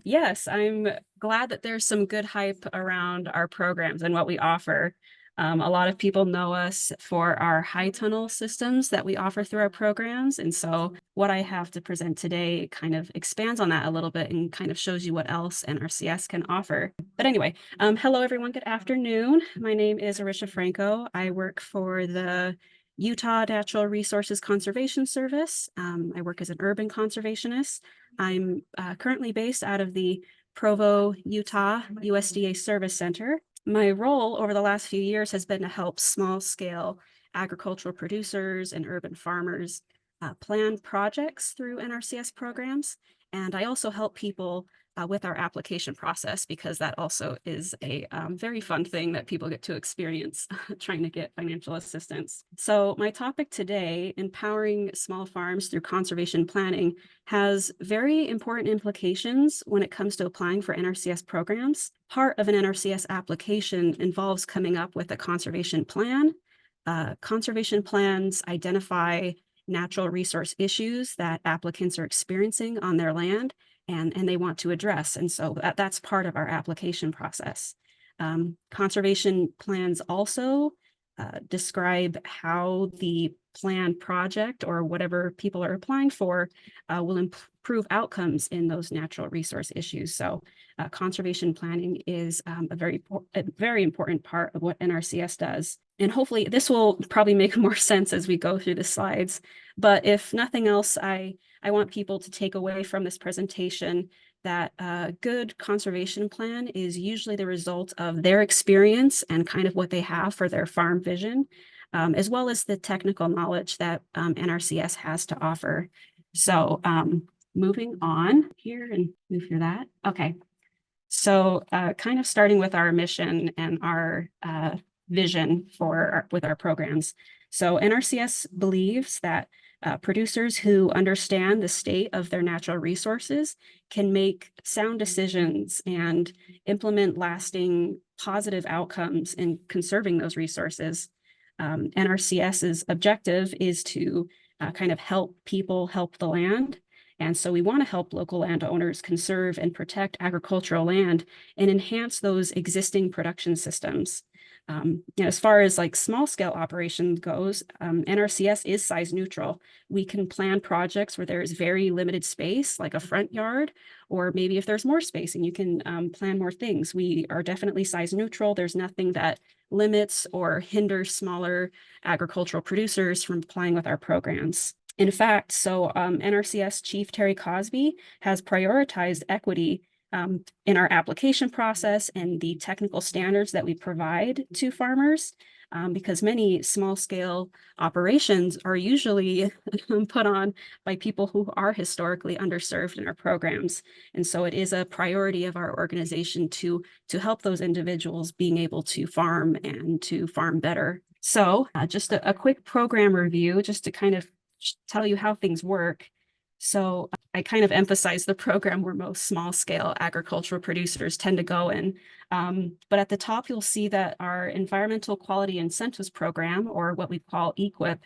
Yes, I'm glad that there's some good hype around our programs and what we offer. A lot of people know us for our high tunnel systems that we offer through our programs. And so what I have to present today kind of expands on that a little bit and kind of shows you what else NRCS can offer. But anyway, hello everyone, good afternoon. My name is Arisha Franco. I work for the Utah Natural Resources Conservation Service. I work as an urban conservationist. I'm currently based out of the Provo, Utah USDA Service Center. My role over the last few years has been to help small scale agricultural producers and urban farmers plan projects through NRCS programs. And I also help people with our application process, because that also is a very fun thing that people get to experience trying to get financial assistance. So my topic today, empowering small farms through conservation planning, has very important implications when it comes to applying for NRCS programs. Part of an NRCS application involves coming up with a conservation plan. Conservation plans identify natural resource issues that applicants are experiencing on their land and they want to address. And so that's part of our application process. Conservation plans also describe how the planned project or whatever people are applying for will improve outcomes in those natural resource issues. So conservation planning is a very important part of what NRCS does. And hopefully this will probably make more sense as we go through the slides. But if nothing else, I want people to take away from this presentation that a good conservation plan is usually the result of their experience and kind of what they have for their farm vision, as well as the technical knowledge that NRCS has to offer. So moving on here and move through that. Okay, so kind of starting with our mission and our vision with our programs. So NRCS believes that producers who understand the state of their natural resources can make sound decisions and implement lasting positive outcomes in conserving those resources. NRCS's objective is to kind of help people help the land. And so we want to help local landowners conserve and protect agricultural land and enhance those existing production systems. As far as like small scale operation goes, NRCS is size neutral. We can plan projects where there is very limited space, like a front yard, or maybe if there's more space and you can plan more things. We are definitely size neutral. There's nothing that limits or hinders smaller agricultural producers from applying with our programs. In fact, so NRCS Chief Terry Cosby has prioritized equity in our application process and the technical standards that we provide to farmers, because many small scale operations are usually put on by people who are historically underserved in our programs. And so it is a priority of our organization to help those individuals being able to farm and to farm better. So just a quick program review, just to kind of tell you how things work. So I kind of emphasize the program where most small scale agricultural producers tend to go in. But at the top, you'll see that our Environmental Quality Incentives Program, or what we call EQIP,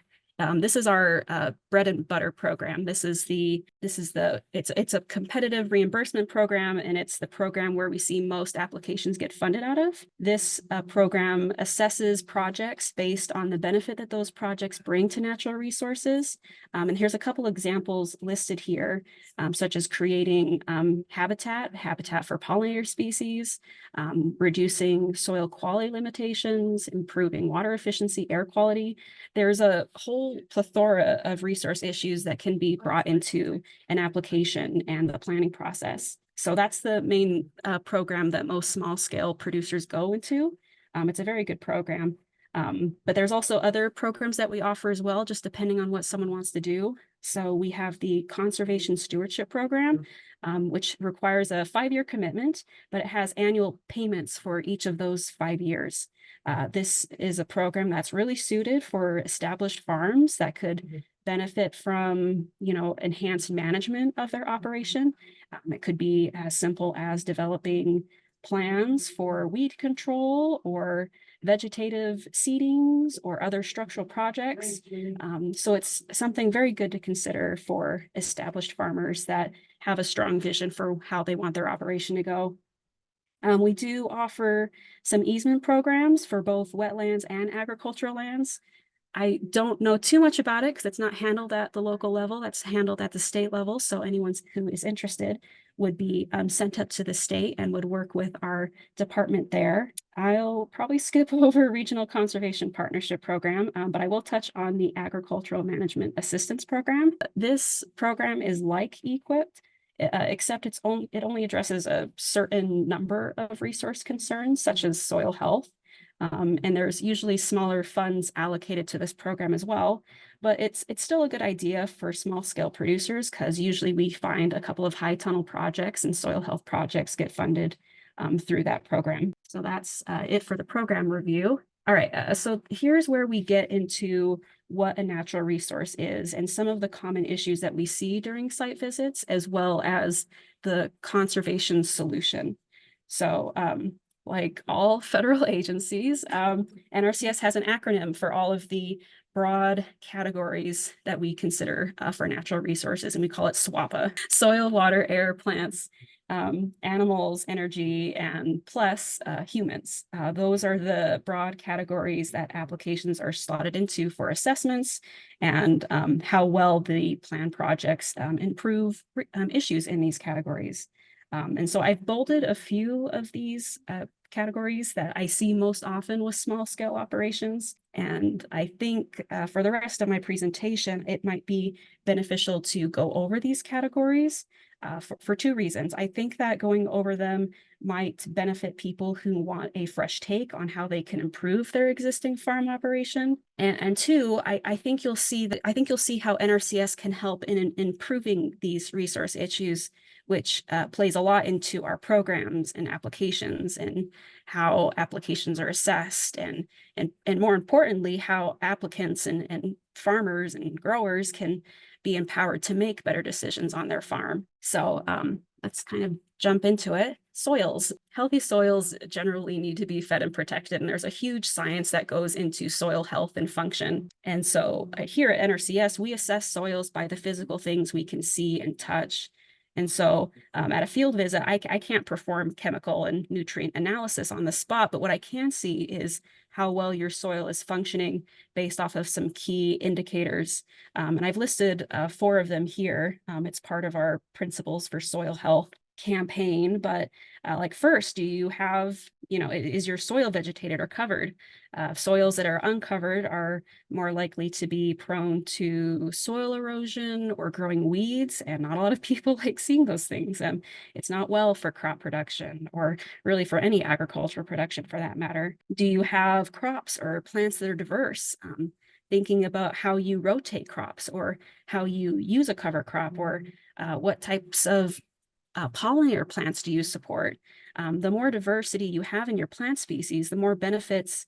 this is our bread and butter program. It's a competitive reimbursement program, and it's the program where we see most applications get funded out of. This program assesses projects based on the benefit that those projects bring to natural resources. And here's a couple examples listed here, such as creating habitat for pollinator species, reducing soil quality limitations, improving water efficiency, air quality. There's a whole plethora of resource issues that can be brought into an application and the planning process. So that's the main program that most small scale producers go into. It's a very good program. But there's also other programs that we offer as well, just depending on what someone wants to do. So we have the Conservation Stewardship Program, which requires a 5-year commitment, but it has annual payments for each of those 5 years. This is a program that's really suited for established farms that could benefit from, enhanced management of their operation. It could be as simple as developing plans for weed control or vegetative seedings or other structural projects. So it's something very good to consider for established farmers that have a strong vision for how they want their operation to go. We do offer some easement programs for both wetlands and agricultural lands. I don't know too much about it because it's not handled at the local level. That's handled at the state level. So anyone who is interested would be sent up to the state and would work with our department there. I'll probably skip over Regional Conservation Partnership Program, but I will touch on the Agricultural Management Assistance Program. This program is like EQIP, except it only addresses a certain number of resource concerns, such as soil health. And there's usually smaller funds allocated to this program as well, but it's still a good idea for small scale producers because usually we find a couple of high tunnel projects and soil health projects get funded through that program. So that's it for the program review. All right, so here's where we get into what a natural resource is and some of the common issues that we see during site visits, as well as the conservation solution. So like all federal agencies, NRCS has an acronym for all of the broad categories that we consider for natural resources, and we call it SWAPA: soil, water, air, plants, animals, energy, and plus humans. Those are the broad categories that applications are slotted into for assessments and how well the plan projects improve issues in these categories. And so I've bolded a few of these categories that I see most often with small scale operations. And I think for the rest of my presentation, it might be beneficial to go over these categories for two reasons. I think that going over them might benefit people who want a fresh take on how they can improve their existing farm operation. And two, I think you'll see how NRCS can help in improving these resource issues, which plays a lot into our programs and applications and how applications are assessed and more importantly, how applicants and farmers and growers can be empowered to make better decisions on their farm. So let's kind of jump into it. Soils. Healthy soils generally need to be fed and protected, and there's a huge science that goes into soil health and function. And so here at NRCS, we assess soils by the physical things we can see and touch. And so at a field visit, I can't perform chemical and nutrient analysis on the spot, but what I can see is how well your soil is functioning based off of some key indicators. And I've listed 4 of them here. It's part of our Principles for Soil Health campaign, but like first, do you have, is your soil vegetated or covered? Soils that are uncovered are more likely to be prone to soil erosion or growing weeds, and not a lot of people like seeing those things. It's not well for crop production or really for any agricultural production for that matter. Do you have crops or plants that are diverse? Thinking about how you rotate crops or how you use a cover crop or what types of pollinator plants do you support? The more diversity you have in your plant species, the more benefits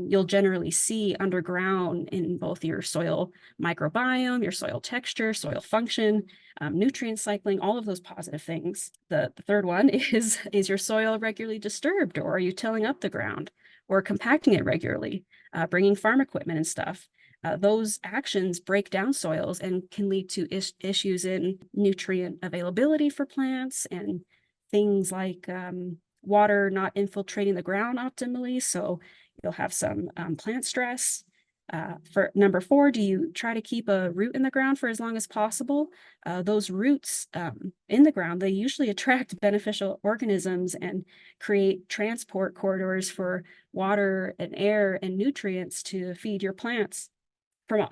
you'll generally see underground in both your soil microbiome, your soil texture, soil function, nutrient cycling, all of those positive things. The third one is your soil regularly disturbed, or are you tilling up the ground or compacting it regularly, bringing farm equipment and stuff? Those actions break down soils and can lead to issues in nutrient availability for plants and things like water not infiltrating the ground optimally. So you'll have some plant stress. For number 4, do you try to keep a root in the ground for as long as possible? Those roots in the ground, they usually attract beneficial organisms and create transport corridors for water and air and nutrients to feed your plants.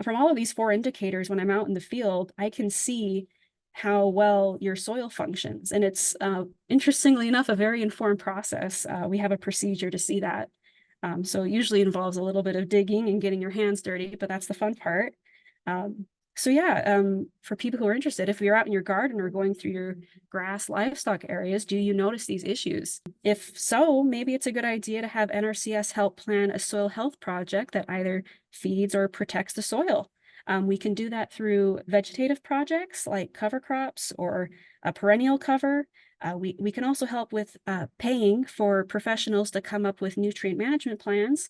From all of these 4 indicators, when I'm out in the field, I can see how well your soil functions. And it's, interestingly enough, a very informed process. We have a procedure to see that. So it usually involves a little bit of digging and getting your hands dirty, but that's the fun part. So yeah, for people who are interested, if you're out in your garden or going through your grass livestock areas, do you notice these issues? If so, maybe it's a good idea to have NRCS help plan a soil health project that either feeds or protects the soil. We can do that through vegetative projects like cover crops or a perennial cover. We can also help with paying for professionals to come up with nutrient management plans.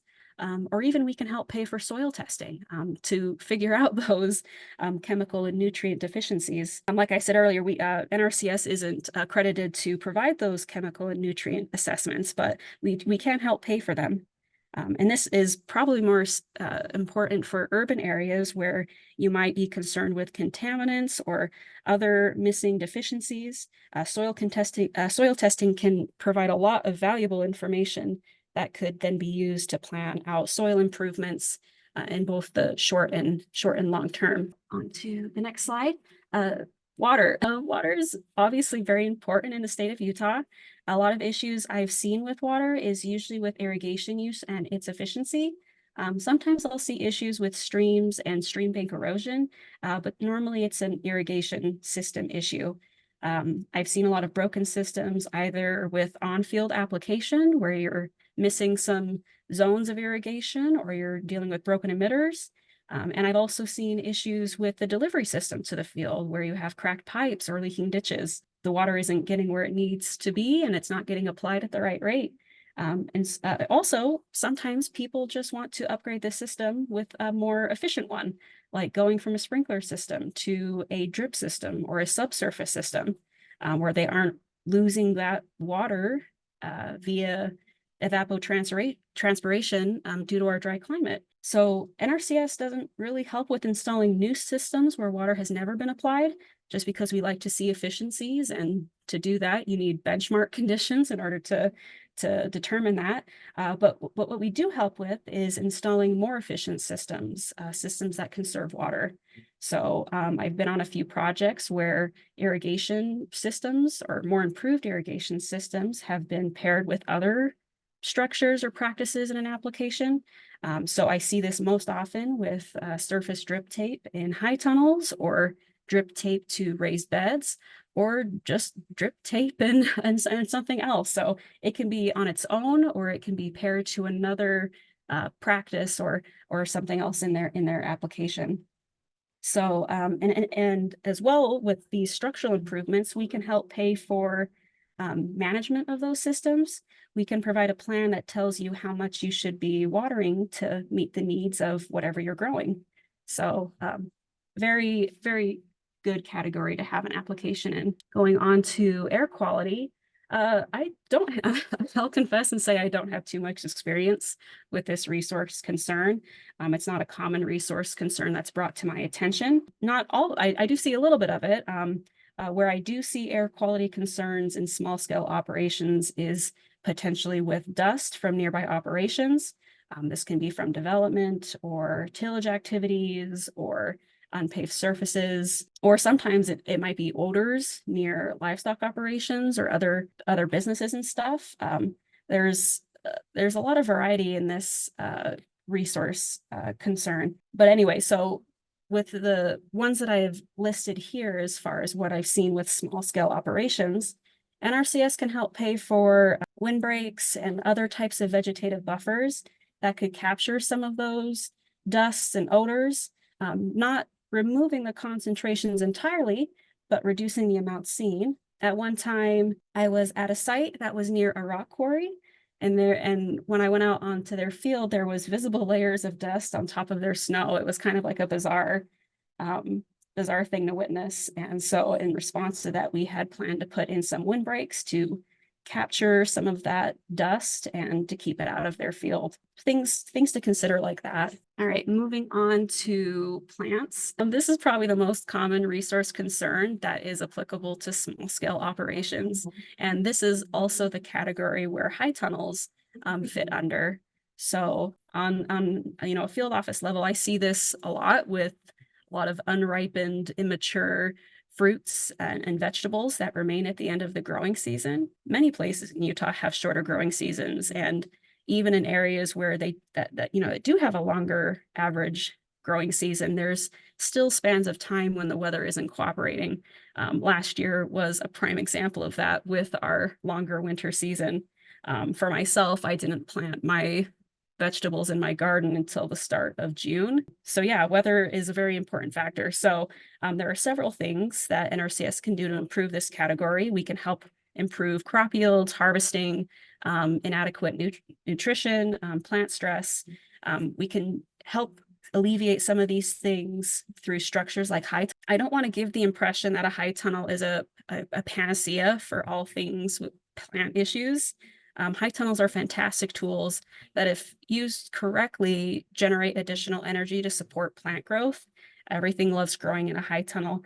or even we can help pay for soil testing to figure out those chemical and nutrient deficiencies. Like I said earlier, NRCS isn't accredited to provide those chemical and nutrient assessments, but we can help pay for them. And this is probably more important for urban areas where you might be concerned with contaminants or other missing deficiencies. Soil testing can provide a lot of valuable information that could then be used to plan out soil improvements in both the short and long term. On to the next slide. Water. Water is obviously very important in the state of Utah. A lot of issues I've seen with water is usually with irrigation use and its efficiency. Sometimes I'll see issues with streams and stream bank erosion, but normally it's an irrigation system issue. I've seen a lot of broken systems, either with on-field application where you're missing some zones of irrigation or you're dealing with broken emitters. And I've also seen issues with the delivery system to the field where you have cracked pipes or leaking ditches. The water isn't getting where it needs to be and it's not getting applied at the right rate. Also, sometimes people just want to upgrade the system with a more efficient one, like going from a sprinkler system to a drip system or a subsurface system, where they aren't losing that water via evapotranspiration due to our dry climate. So NRCS doesn't really help with installing new systems where water has never been applied, just because we like to see efficiencies. And to do that, you need benchmark conditions in order to determine that. But what we do help with is installing more efficient systems, systems that conserve water. So I've been on a few projects where irrigation systems or more improved irrigation systems have been paired with other structures or practices in an application. So I see this most often with surface drip tape in high tunnels, or drip tape to raised beds, or just drip tape and something else. So it can be on its own, or it can be paired to another practice or something else in their application. So and as well, with these structural improvements, we can help pay for management of those systems. We can provide a plan that tells you how much you should be watering to meet the needs of whatever you're growing. So very, very good category to have an application in. Going on to air quality. I'll confess and say I don't have too much experience with this resource concern. It's not a common resource concern that's brought to my attention. Not all, I do see a little bit of it. Where I do see air quality concerns in small scale operations is potentially with dust from nearby operations. This can be from development or tillage activities or unpaved surfaces, or sometimes it might be odors near livestock operations or other businesses and stuff. There's a lot of variety in this resource concern. But anyway, so with the ones that I have listed here, as far as what I've seen with small scale operations, NRCS can help pay for windbreaks and other types of vegetative buffers that could capture some of those dusts and odors, not removing the concentrations entirely, but reducing the amount seen. At one time, I was at a site that was near a rock quarry, and when I went out onto their field, there was visible layers of dust on top of their snow. It was kind of like a bizarre thing to witness. And so in response to that, we had planned to put in some windbreaks to capture some of that dust and to keep it out of their field. Things to consider like that. All right, moving on to plants. This is probably the most common resource concern that is applicable to small scale operations. And this is also the category where high tunnels fit under. So on a field office level, I see this a lot with a lot of unripened, immature fruits and vegetables that remain at the end of the growing season. Many places in Utah have shorter growing seasons, and even in areas where they do have a longer average growing season, there's still spans of time when the weather isn't cooperating. Last year was a prime example of that with our longer winter season. For myself, I didn't plant my vegetables in my garden until the start of June. So yeah, weather is a very important factor. So there are several things that NRCS can do to improve this category. We can help improve crop yields, harvesting, inadequate nutrition, plant stress. We can help alleviate some of these things through structures like I don't want to give the impression that a high tunnel is a panacea for all things with plant issues. High tunnels are fantastic tools that, if used correctly, generate additional energy to support plant growth. Everything loves growing in a high tunnel,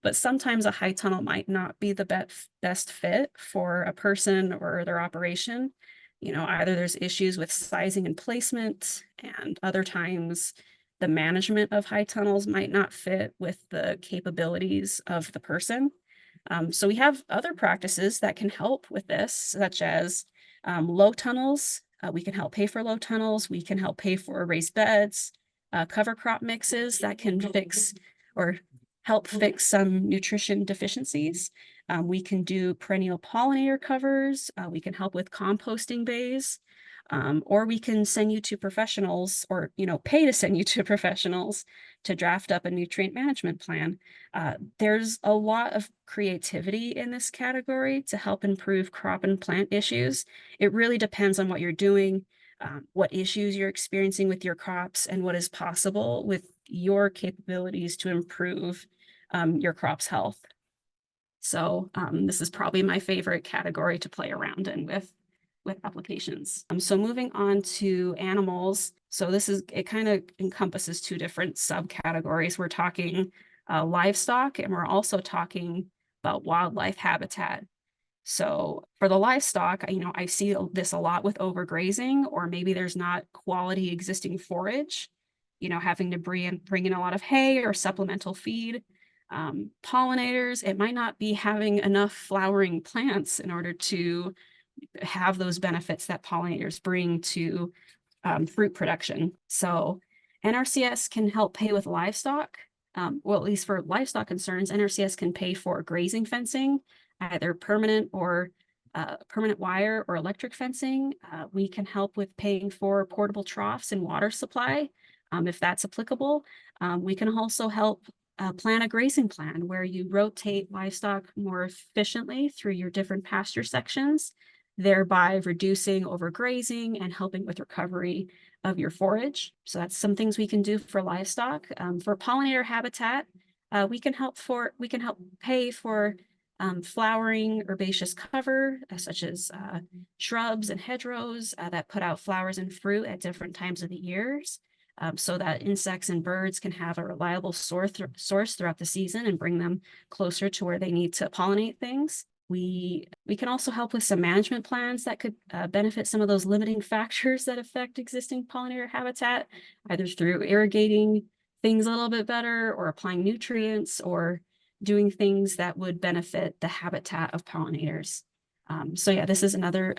but sometimes a high tunnel might not be the best fit for a person or their operation. Either there's issues with sizing and placement, and other times the management of high tunnels might not fit with the capabilities of the person. So we have other practices that can help with this, such as low tunnels. We can help pay for low tunnels. We can help pay for raised beds, cover crop mixes that can fix or help fix some nutrition deficiencies. We can do perennial pollinator covers. We can help with composting bays. Or we can send you to professionals, or pay to send you to professionals to draft up a nutrient management plan. There's a lot of creativity in this category to help improve crop and plant issues. It really depends on what you're doing, what issues you're experiencing with your crops, and what is possible with your capabilities to improve your crop's health. So this is probably my favorite category to play around in with applications. So moving on to animals. So it kind of encompasses two different subcategories. We're talking livestock, and we're also talking about wildlife habitat. So for the livestock, I see this a lot with overgrazing, or maybe there's not quality existing forage, having to bring in a lot of hay or supplemental feed. Pollinators, it might not be having enough flowering plants in order to have those benefits that pollinators bring to fruit production. So NRCS can help pay with livestock. Well, at least for livestock concerns, NRCS can pay for grazing fencing, either permanent wire or electric fencing. We can help with paying for portable troughs and water supply, if that's applicable. We can also help plan a grazing plan where you rotate livestock more efficiently through your different pasture sections, thereby reducing overgrazing and helping with recovery of your forage. So that's some things we can do for livestock. For pollinator habitat, we can help pay for flowering herbaceous cover, such as shrubs and hedgerows that put out flowers and fruit at different times of the years, so that insects and birds can have a reliable source throughout the season and bring them closer to where they need to pollinate things. We can also help with some management plans that could benefit some of those limiting factors that affect existing pollinator habitat, either through irrigating things a little bit better, or applying nutrients, or doing things that would benefit the habitat of pollinators. So yeah, this is another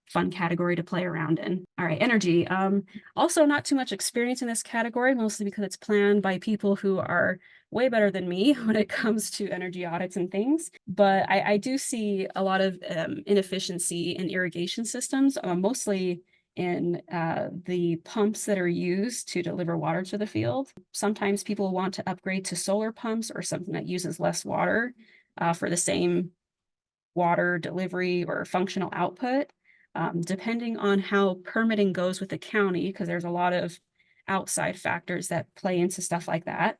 fun category to play around in. All right, energy. Also not too much experience in this category, mostly because it's planned by people who are way better than me when it comes to energy audits and things. But I do see a lot of inefficiency in irrigation systems, mostly in the pumps that are used to deliver water to the field. Sometimes people want to upgrade to solar pumps or something that uses less water for the same water delivery or functional output. Depending on how permitting goes with the county, because there's a lot of outside factors that play into stuff like that.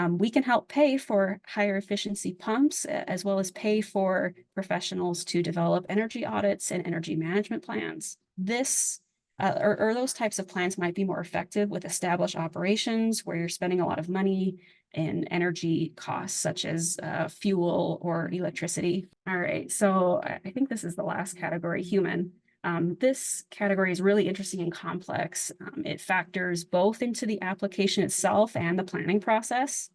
We can help pay for higher efficiency pumps, as well as pay for professionals to develop energy audits and energy management plans. Or those types of plans might be more effective with established operations where you're spending a lot of money in energy costs, such as fuel or electricity. All right, so I think this is the last category, human. This category is really interesting and complex. It factors both into the application itself and the planning process.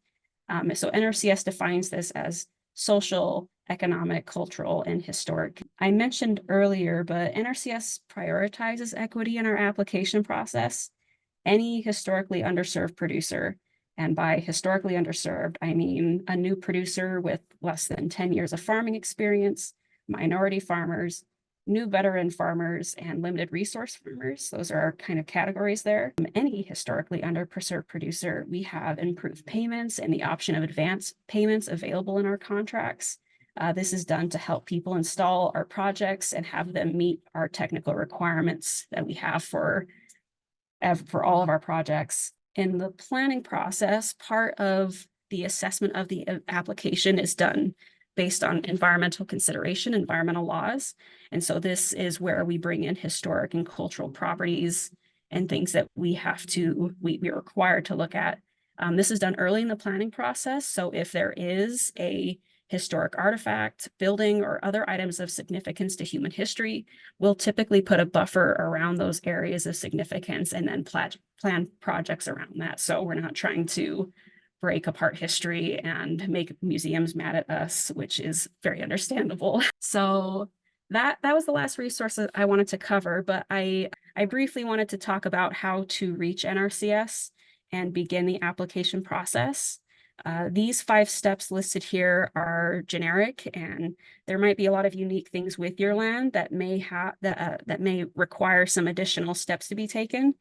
So NRCS defines this as social, economic, cultural, and historic. I mentioned earlier, but NRCS prioritizes equity in our application process. Any historically underserved producer, and by historically underserved, I mean a new producer with less than 10 years of farming experience, minority farmers, new veteran farmers, and limited resource farmers. Those are our kind of categories there. Any historically underserved producer, we have improved payments and the option of advance payments available in our contracts. This is done to help people install our projects and have them meet our technical requirements that we have for for all of our projects. In the planning process, part of the assessment of the application is done based on environmental consideration, environmental laws. And so this is where we bring in historic and cultural properties and things that we are required to look at. This is done early in the planning process. So if there is a historic artifact, building, or other items of significance to human history, we'll typically put a buffer around those areas of significance and then plan projects around that. So we're not trying to break apart history and make museums mad at us, which is very understandable. So that was the last resource that I wanted to cover, but I briefly wanted to talk about how to reach NRCS and begin the application process. These 5 steps listed here are generic, and there might be a lot of unique things with your land that may require some additional steps to be taken,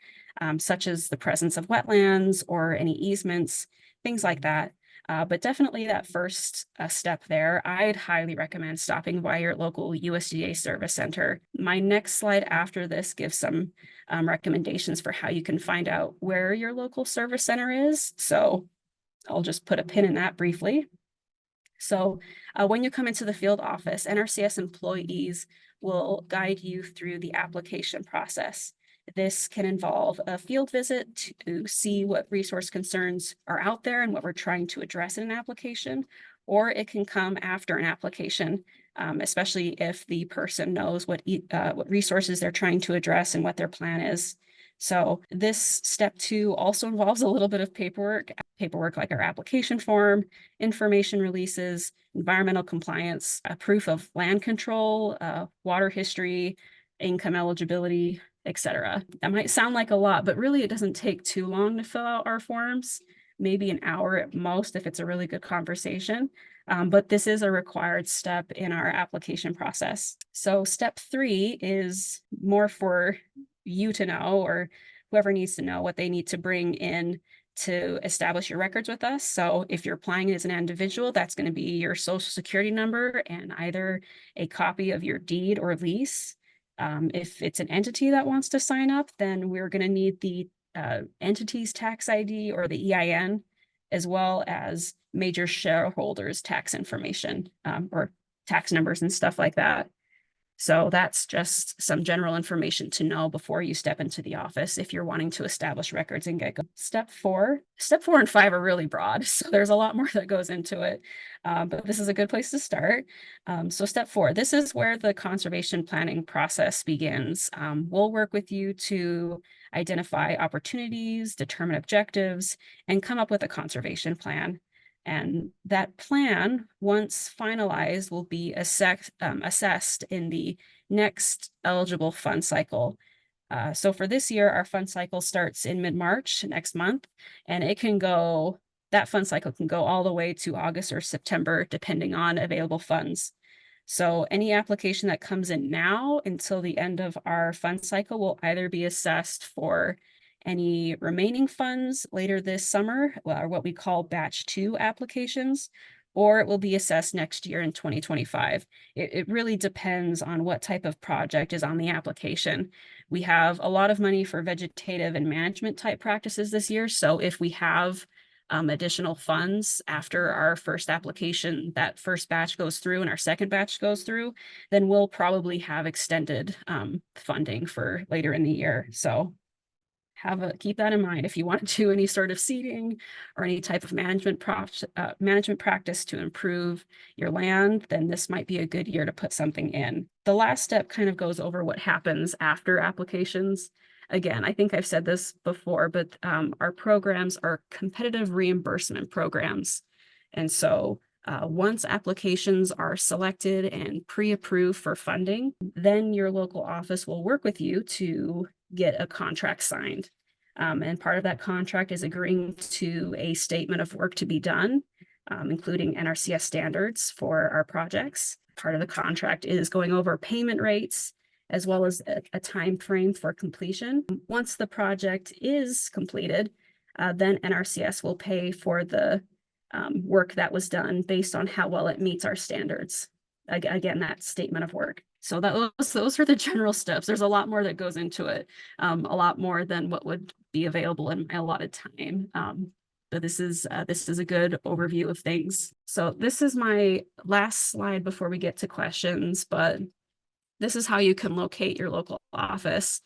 such as the presence of wetlands or any easements, things like that. But definitely that first step there, I'd highly recommend stopping by your local USDA service center. My next slide after this gives some recommendations for how you can find out where your local service center is. So I'll just put a pin in that briefly. So when you come into the field office, NRCS employees will guide you through the application process. This can involve a field visit to see what resource concerns are out there and what we're trying to address in an application, or it can come after an application, especially if the person knows what resources they're trying to address and what their plan is. So this step 2 also involves a little bit of paperwork like our application form, information releases, environmental compliance, a proof of land control, water history, income eligibility, etc. That might sound like a lot, but really it doesn't take too long to fill out our forms, maybe an hour at most if it's a really good conversation. But this is a required step in our application process. So step 3 is more for you to know, or whoever needs to know what they need to bring in to establish your records with us. So if you're applying as an individual, that's going to be your social security number and either a copy of your deed or lease. If it's an entity that wants to sign up, then we're going to need the entity's tax ID or the EIN, as well as major shareholders' tax information, or tax numbers and stuff like that. So that's just some general information to know before you step into the office if you're wanting to establish records and get going. Step 4 and 5 are really broad, so there's a lot more that goes into it, but this is a good place to start. So step 4, this is where the conservation planning process begins. We'll work with you to identify opportunities, determine objectives, and come up with a conservation plan. And that plan, once finalized, will be assessed in the next eligible fund cycle. So for this year, our fund cycle starts in mid-March next month, and that fund cycle can go all the way to August or September, depending on available funds. So any application that comes in now until the end of our fund cycle will either be assessed for any remaining funds later this summer, or what we call batch 2 applications, or it will be assessed next year in 2025. It really depends on what type of project is on the application. We have a lot of money for vegetative and management type practices this year. So if we have additional funds after our first application, that first batch goes through and our second batch goes through, then we'll probably have extended funding for later in the year. So keep that in mind. If you want to do any sort of seeding or any type of management practice to improve your land, then this might be a good year to put something in. The last step kind of goes over what happens after applications. Again, I think I've said this before, but our programs are competitive reimbursement programs. And so once applications are selected and pre-approved for funding, then your local office will work with you to get a contract signed. And part of that contract is agreeing to a statement of work to be done, including NRCS standards for our projects. Part of the contract is going over payment rates, as well as a time frame for completion. Once the project is completed, then NRCS will pay for the work that was done based on how well it meets our standards. again, that statement of work. So those are the general steps. There's a lot more that goes into it, a lot more than what would be available in my allotted time. But this is a good overview of things. So this is my last slide before we get to questions, but this is how you can locate your local office.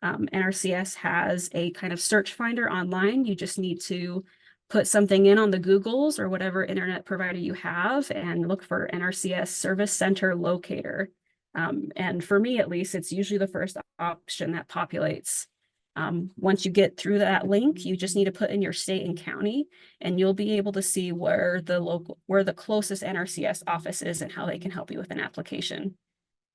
NRCS has a kind of search finder online. You just need to put something in on the Googles or whatever internet provider you have and look for NRCS Service Center Locator. And for me, at least, it's usually the first option that populates. Once you get through that link, you just need to put in your state and county, and you'll be able to see where the closest NRCS office is and how they can help you with an application.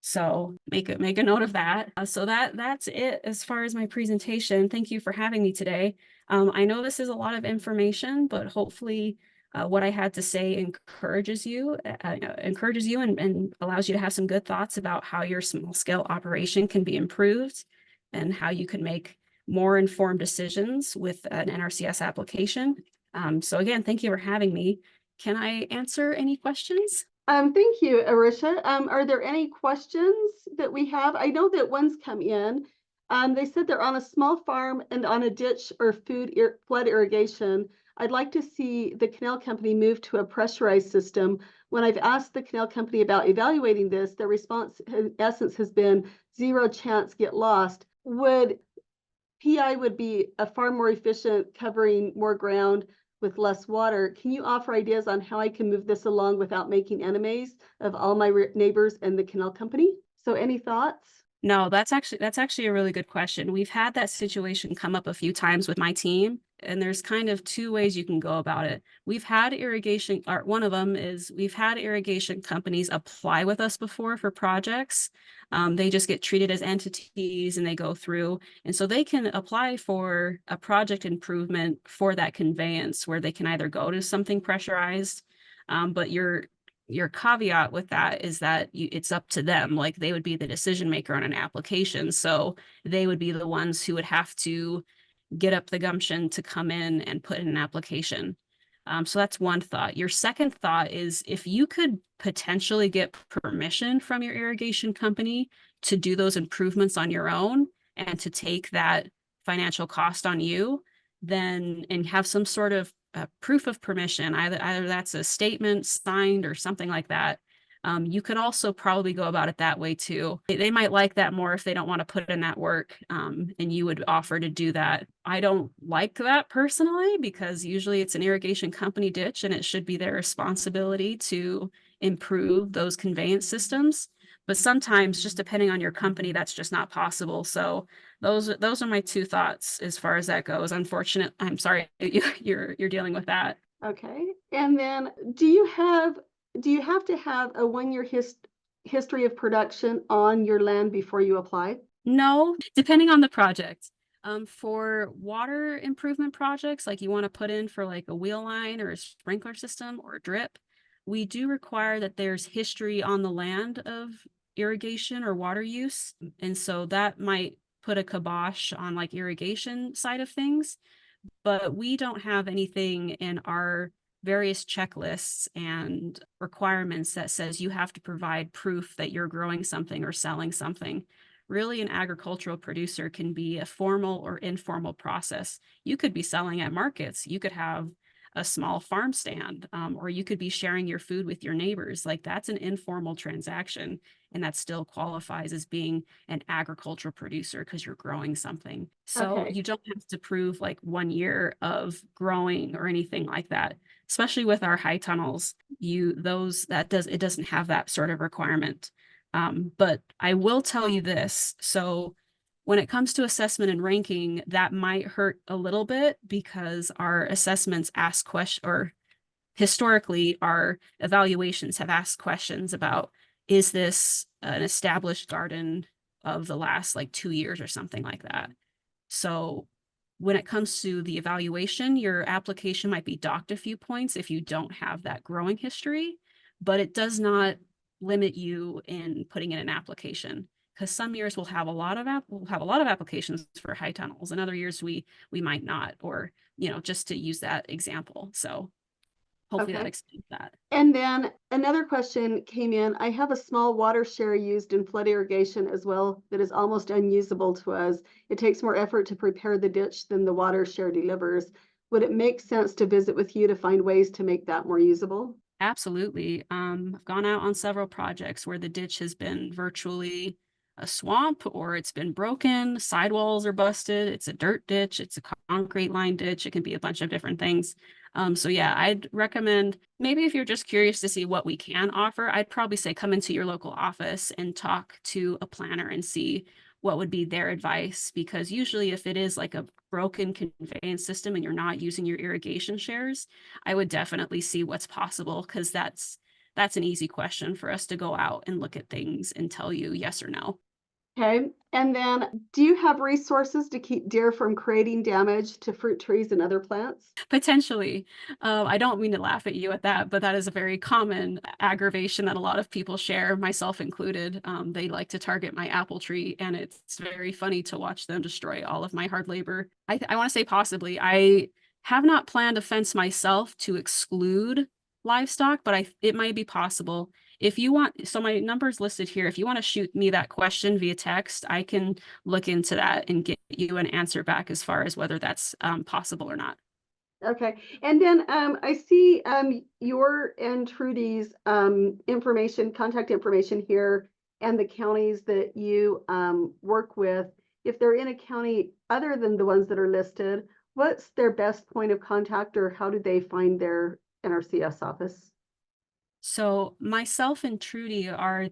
So make a note of that. So that's it as far as my presentation. Thank you for having me today. I know this is a lot of information, but hopefully what I had to say encourages you and allows you to have some good thoughts about how your small scale operation can be improved and how you can make more informed decisions with an NRCS application. So again, thank you for having me. Can I answer any questions? Thank you, Arisha. Are there any questions that we have? I know that one's come in. They said they're on a small farm and on a ditch or flood irrigation. I'd like to see the canal company move to a pressurized system. When I've asked the canal company about evaluating this, their response in essence has been zero chance get lost. PI would be a far more efficient, covering more ground with less water. Can you offer ideas on how I can move this along without making enemies of all my neighbors and the canal company? So any thoughts? No, that's actually a really good question. We've had that situation come up a few times with my team, and there's kind of two ways you can go about it. We've had irrigation, or one of them is we've had irrigation companies apply with us before for projects. They just get treated as entities and they go through, and so they can apply for a project improvement for that conveyance where they can either go to something pressurized, but your caveat with that is that it's up to them. Like they would be the decision maker on an application. So they would be the ones who would have to get up the gumption to come in and put in an application. So that's one thought. Your second thought is if you could potentially get permission from your irrigation company to do those improvements on your own and to take that financial cost on you, then and have some sort of proof of permission, either that's a statement signed or something like that. You could also probably go about it that way too. They might like that more if they don't want to put in that work, and you would offer to do that. I don't like that personally because usually it's an irrigation company ditch and it should be their responsibility to improve those conveyance systems. But sometimes, just depending on your company, that's just not possible. So those are my two thoughts as far as that goes. I'm sorry you're dealing with that. Okay. And then do you have to have a 1-year history of production on your land before you apply? No, depending on the project. For water improvement projects, like you want to put in for like a wheel line or a sprinkler system or a drip, we do require that there's history on the land of irrigation or water use. And so that might put a kibosh on like irrigation side of things, but we don't have anything in our various checklists and requirements that says you have to provide proof that you're growing something or selling something. Really, an agricultural producer can be a formal or informal process. You could be selling at markets. You could have a small farm stand, or you could be sharing your food with your neighbors. Like that's an informal transaction, and that still qualifies as being an agricultural producer because you're growing something. So Okay. you don't have to prove like 1 year of growing or anything like that. Especially with our high tunnels, it doesn't have that sort of requirement. But I will tell you this. So when it comes to assessment and ranking, that might hurt a little bit because our assessments ask questions, or historically, our evaluations have asked questions about, is this an established garden of the last like 2 years or something like that? So when it comes to the evaluation, your application might be docked a few points if you don't have that growing history, but it does not limit you in putting in an application because some years we'll have a lot of applications for high tunnels, and other years we might not, or just to use that example. So hopefully that Okay. explains that. And then another question came in. I have a small water share used in flood irrigation as well that is almost unusable to us. It takes more effort to prepare the ditch than the water share delivers. Would it make sense to visit with you to find ways to make that more usable? Absolutely. I've gone out on several projects where the ditch has been virtually a swamp or it's been broken, sidewalls are busted, it's a dirt ditch, it's a concrete line ditch, it can be a bunch of different things. So yeah, I'd recommend maybe if you're just curious to see what we can offer, I'd probably say come into your local office and talk to a planner and see what would be their advice. Because usually if it is like a broken conveyance system and you're not using your irrigation shares, I would definitely see what's possible because that's an easy question for us to go out and look at things and tell you yes or no. Okay. And then do you have resources to keep deer from creating damage to fruit trees and other plants? Potentially. I don't mean to laugh at you at that, but that is a very common aggravation that a lot of people share, myself included. They like to target my apple tree, and it's very funny to watch them destroy all of my hard labor. I want to say possibly. I have not planned a fence myself to exclude livestock, but it might be possible. If you want, so my number's listed here. If you want to shoot me that question via text, I can look into that and get you an answer back as far as whether that's possible or not. Okay. And then I see your and Trudy's information, contact information here, and the counties that you work with. If they're in a county other than the ones that are listed, what's their best point of contact, or how do they find their NRCS office? So myself and Trudy are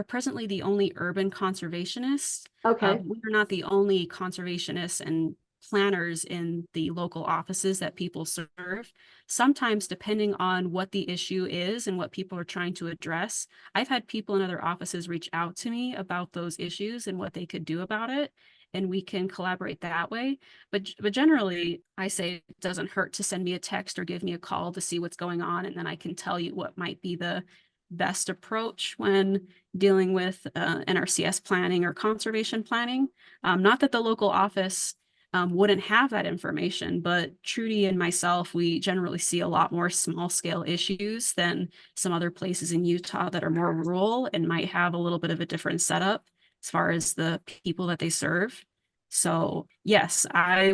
presently the only urban conservationists. Okay. We are not the only conservationists and planners in the local offices that people serve. Sometimes, depending on what the issue is and what people are trying to address, I've had people in other offices reach out to me about those issues and what they could do about it, and we can collaborate that way. But generally, I say it doesn't hurt to send me a text or give me a call to see what's going on, and then I can tell you what might be the best approach when dealing with NRCS planning or conservation planning. Not that the local office wouldn't have that information, but Trudy and myself, we generally see a lot more small scale issues than some other places in Utah that are more rural and might have a little bit of a different setup as far as the people that they serve. So yes, I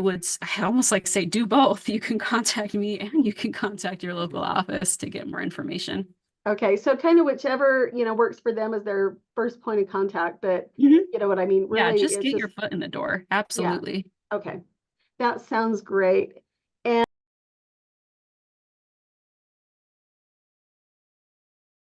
almost like say do both. You can contact me and you can contact your local office to get more information. Okay. So kind of whichever, works for them as their first point of contact, but Mhm. you know what I mean? Yeah, Really, just it's get just, your foot in the door. yeah. Absolutely. Okay. That sounds great.